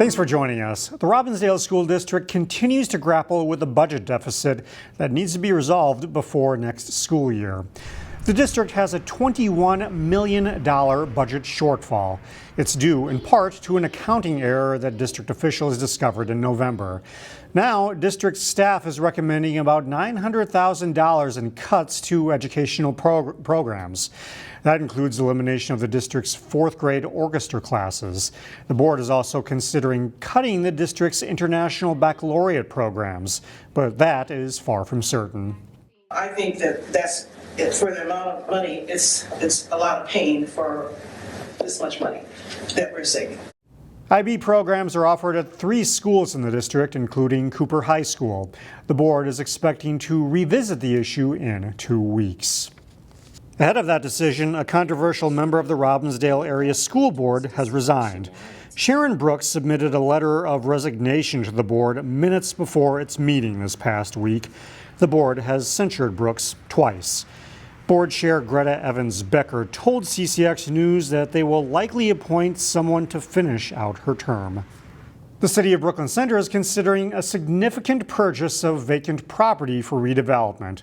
Thanks for joining us. The Robbinsdale School District continues to grapple with a budget deficit that needs to be resolved before next school year. The district has a $21 million budget shortfall. It's due in part to an accounting error that district officials discovered in November. Now, district staff is recommending about $900,000 in cuts to educational programs. That includes elimination of the district's fourth grade orchestra classes. The board is also considering cutting the district's international baccalaureate programs, but that is far from certain. I think that's for the amount of money, it's a lot of pain for this much money that we're saving. IB programs are offered at 3 schools in the district, including Cooper High School. The board is expecting to revisit the issue in 2 weeks. Ahead of that decision, a controversial member of the Robbinsdale Area School Board has resigned. Sharon Brooks submitted a letter of resignation to the board minutes before its meeting this past week. The board has censured Brooks twice. Board Chair Greta Evans-Becker told CCX News that they will likely appoint someone to finish out her term. The city of Brooklyn Center is considering a significant purchase of vacant property for redevelopment.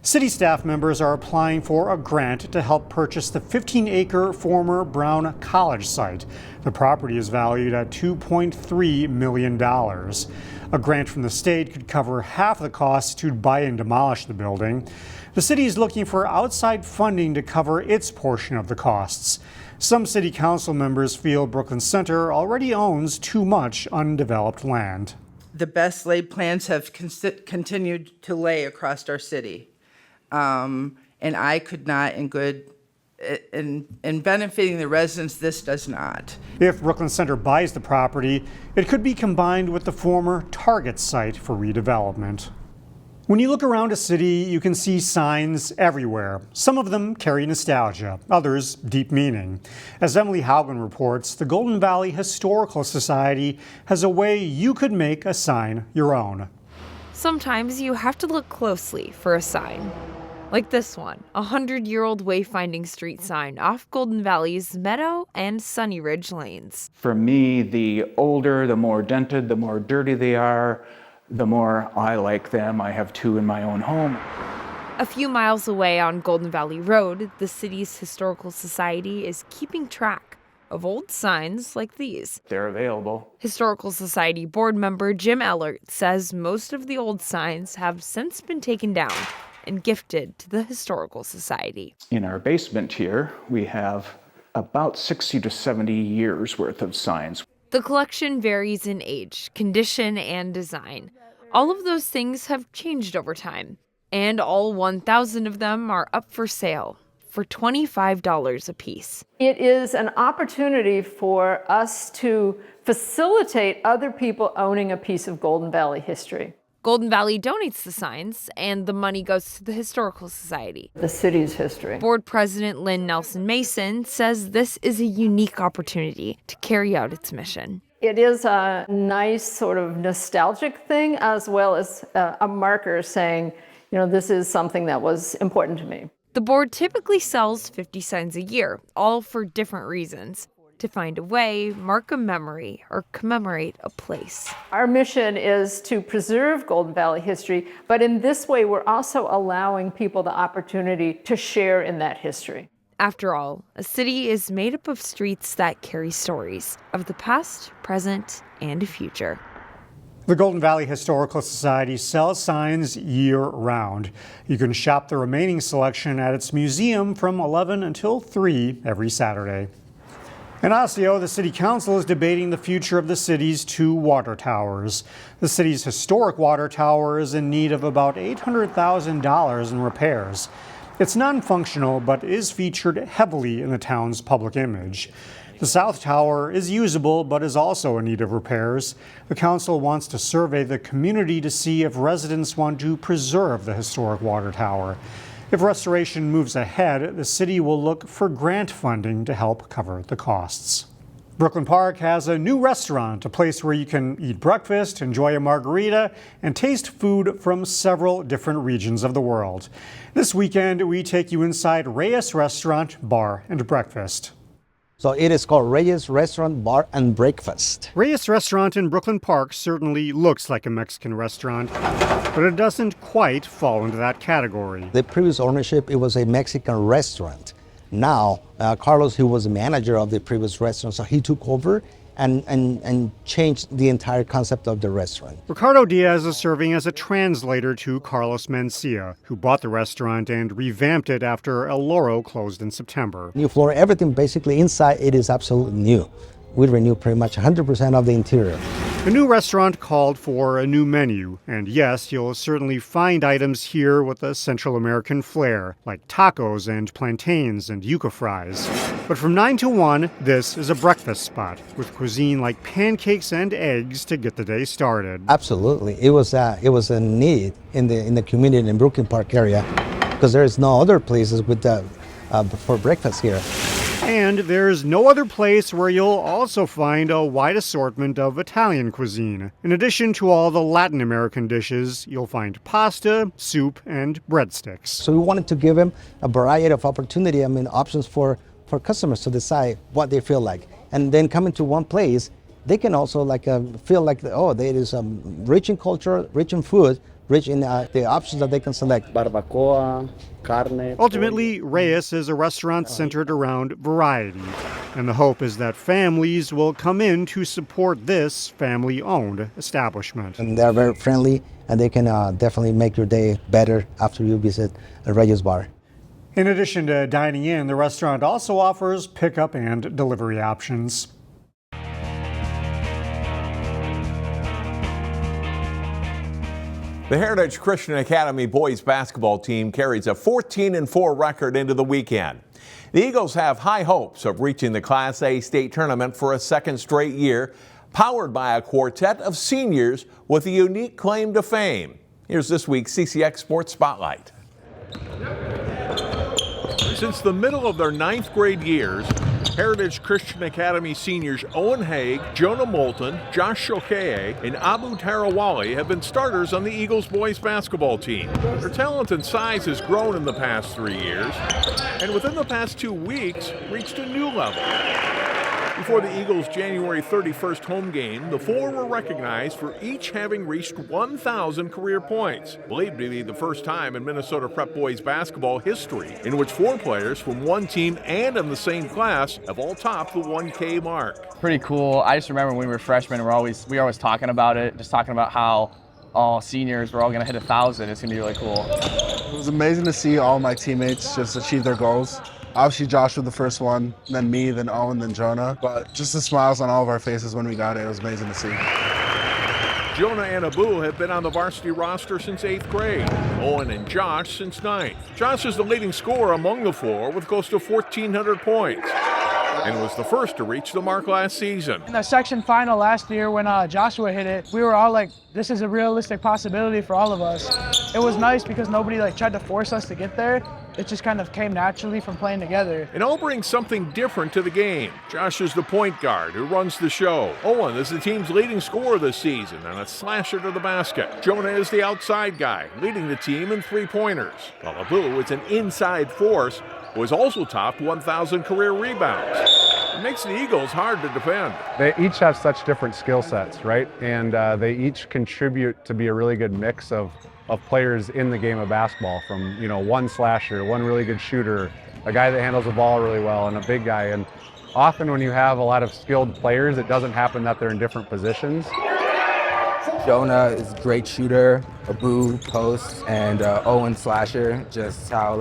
City staff members are applying for a grant to help purchase the 15-acre former Brown College site. The property is valued at $2.3 million. A grant from the state could cover half the cost to buy and demolish the building. The city is looking for outside funding to cover its portion of the costs. Some city council members feel Brooklyn Center already owns too much undeveloped land. The best laid plans have continued to lay across our city. And I could not, in benefiting the residents, this does not. If Brooklyn Center buys the property, it could be combined with the former Target site for redevelopment. When you look around a city, you can see signs everywhere. Some of them carry nostalgia, others deep meaning. As Emily Haugen reports, the Golden Valley Historical Society has a way you could make a sign your own. Sometimes you have to look closely for a sign. Like this one, a 100-year-old wayfinding street sign off Golden Valley's Meadow and Sunny Ridge lanes. For me, the older, the more dented, the more dirty they are, the more I like them. I have 2 in my own home. A few miles away on Golden Valley Road, the city's Historical Society is keeping track of old signs like these. They're available. Historical Society board member Jim Ellert says most of the old signs have since been taken down and gifted to the Historical Society. In our basement here, we have about 60 to 70 years worth of signs. The collection varies in age, condition, and design. All of those things have changed over time, and all 1,000 of them are up for sale for $25 a piece. It is an opportunity for us to facilitate other people owning a piece of Golden Valley history. Golden Valley donates the signs, and the money goes to the Historical Society. The city's history. Board President Lynn Nelson Mason says this is a unique opportunity to carry out its mission. It is a nice sort of nostalgic thing, as well as a marker saying, this is something that was important to me. The board typically sells 50 signs a year, all for different reasons. To find a way, mark a memory, or commemorate a place. Our mission is to preserve Golden Valley history, but in this way, we're also allowing people the opportunity to share in that history. After all, a city is made up of streets that carry stories of the past, present, and future. The Golden Valley Historical Society sells signs year-round. You can shop the remaining selection at its museum from 11 until 3 every Saturday. In Osseo, the City Council is debating the future of the city's 2 water towers. The city's historic water tower is in need of about $800,000 in repairs. It's non-functional, but is featured heavily in the town's public image. The South Tower is usable, but is also in need of repairs. The council wants to survey the community to see if residents want to preserve the historic water tower. If restoration moves ahead, the city will look for grant funding to help cover the costs. Brooklyn Park has a new restaurant, a place where you can eat breakfast, enjoy a margarita, and taste food from several different regions of the world. This weekend, we take you inside Reyes Restaurant, Bar and Breakfast. So it is called Reyes Restaurant, Bar, and Breakfast. Reyes Restaurant in Brooklyn Park certainly looks like a Mexican restaurant, but it doesn't quite fall into that category. The previous ownership, it was a Mexican restaurant. Now, Carlos, who was the manager of the previous restaurant, so he took over and changed the entire concept of the restaurant. Ricardo Diaz is serving as a translator to Carlos Mencia, who bought the restaurant and revamped it after El Loro closed in September. New floor, everything basically inside, it is absolutely new. We renew pretty much 100% of the interior. The new restaurant called for a new menu, and yes, you'll certainly find items here with a Central American flair, like tacos and plantains and yuca fries. But from 9 to 1, this is a breakfast spot, with cuisine like pancakes and eggs to get the day started. Absolutely, it was a need in the community in Brooklyn Park area, because there is no other places with for breakfast here. And there's no other place where you'll also find a wide assortment of Italian cuisine. In addition to all the Latin American dishes, you'll find pasta, soup, and breadsticks. So we wanted to give them a variety of options for customers to decide what they feel like. And then coming to one place, they can also feel like, there is rich in culture, rich in food, rich in the options that they can select. Barbacoa, carne. Ultimately, Reyes is a restaurant centered around variety, and the hope is that families will come in to support this family-owned establishment. And they're very friendly, and they can definitely make your day better after you visit a Reyes bar. In addition to dining in, the restaurant also offers pickup and delivery options. The Heritage Christian Academy boys basketball team carries a 14-4 record into the weekend. The Eagles have high hopes of reaching the Class A state tournament for a second straight year, powered by a quartet of seniors with a unique claim to fame. Here's this week's CCX Sports Spotlight. Since the middle of their 9th grade years, Heritage Christian Academy seniors Owen Haig, Jonah Moulton, Josh Shokeye, and Abu Tarawali have been starters on the Eagles boys basketball team. Their talent and size has grown in the past 3 years, and within the past 2 weeks, reached a new level. Before the Eagles' January 31st home game, the four were recognized for each having reached 1,000 career points, believed to be the first time in Minnesota Prep boys basketball history in which 4 players from one team and in the same class have all topped the 1K mark. Pretty cool. I just remember when we were freshmen, we were always talking about it, just talking about how all seniors, we're all going to hit 1,000. It's going to be really cool. It was amazing to see all my teammates just achieve their goals. Obviously, Josh was the first one, then me, then Owen, then Jonah. But just the smiles on all of our faces when we got it, it was amazing to see. Jonah and Abu have been on the varsity roster since 8th grade. Owen and Josh since 9th. Josh is the leading scorer among the 4 with close to 1,400 points and was the first to reach the mark last season. In the section final last year when Joshua hit it, we were all like, this is a realistic possibility for all of us. It was nice because nobody tried to force us to get there. It just kind of came naturally from playing together. And all brings something different to the game. Josh is the point guard who runs the show. Owen is the team's leading scorer this season and a slasher to the basket. Jonah is the outside guy, leading the team in 3-pointers. While Abu is an inside force who has also topped 1,000 career rebounds. It makes the Eagles hard to defend. They each have such different skill sets, right? And they each contribute to be a really good mix of players in the game of basketball, from one slasher, one really good shooter, a guy that handles the ball really well, and a big guy. And often when you have a lot of skilled players, it doesn't happen that they're in different positions. Jonah is a great shooter, Abu post, and Owen slasher. Just how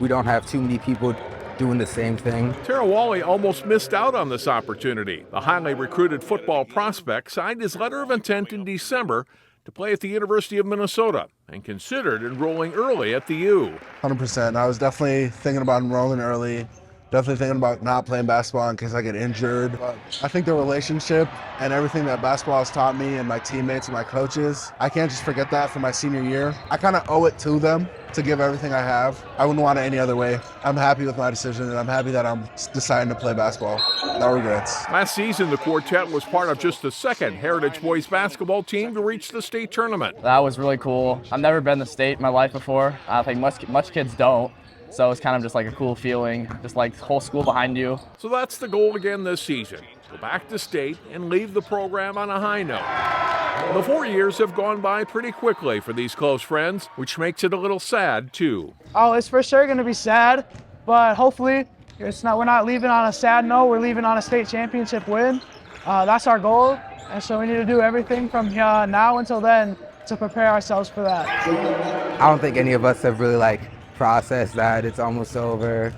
we don't have too many people doing the same thing. Tarawali almost missed out on this opportunity. The highly recruited football prospect signed his letter of intent in December to play at the University of Minnesota and considered enrolling early at the U. 100%. I was definitely thinking about enrolling early. Definitely thinking about not playing basketball in case I get injured. But I think the relationship and everything that basketball has taught me and my teammates and my coaches, I can't just forget that for my senior year. I kind of owe it to them to give everything I have. I wouldn't want it any other way. I'm happy with my decision, and I'm happy that I'm deciding to play basketball. No regrets. Last season, the quartet was part of just the second Heritage boys basketball team to reach the state tournament. That was really cool. I've never been to state in my life before. I think much kids don't. So it's kind of just like a cool feeling, just like the whole school behind you. So that's the goal again this season. Go back to state and leave the program on a high note. The 4 years have gone by pretty quickly for these close friends, which makes it a little sad too. Oh, it's for sure going to be sad, but hopefully we're not leaving on a sad note. We're leaving on a state championship win. That's our goal, and so we need to do everything from now until then to prepare ourselves for that. I don't think any of us have really like processed that it's almost over.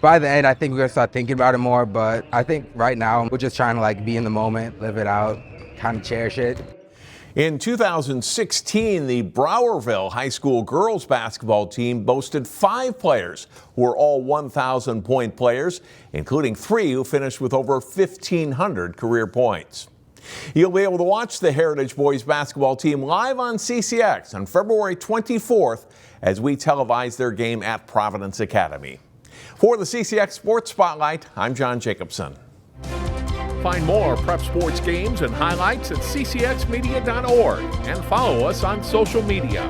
By the end, I think we're gonna start thinking about it more, but I think right now we're just trying to like be in the moment, live it out, kind of cherish it. In 2016, the Browerville High School girls basketball team boasted 5 players who were all 1,000-point players, including 3 who finished with over 1,500 career points. You'll be able to watch the Heritage boys basketball team live on CCX on February 24th as we televise their game at Providence Academy. For the CCX Sports Spotlight, I'm John Jacobson. Find more prep sports games and highlights at ccxmedia.org and follow us on social media.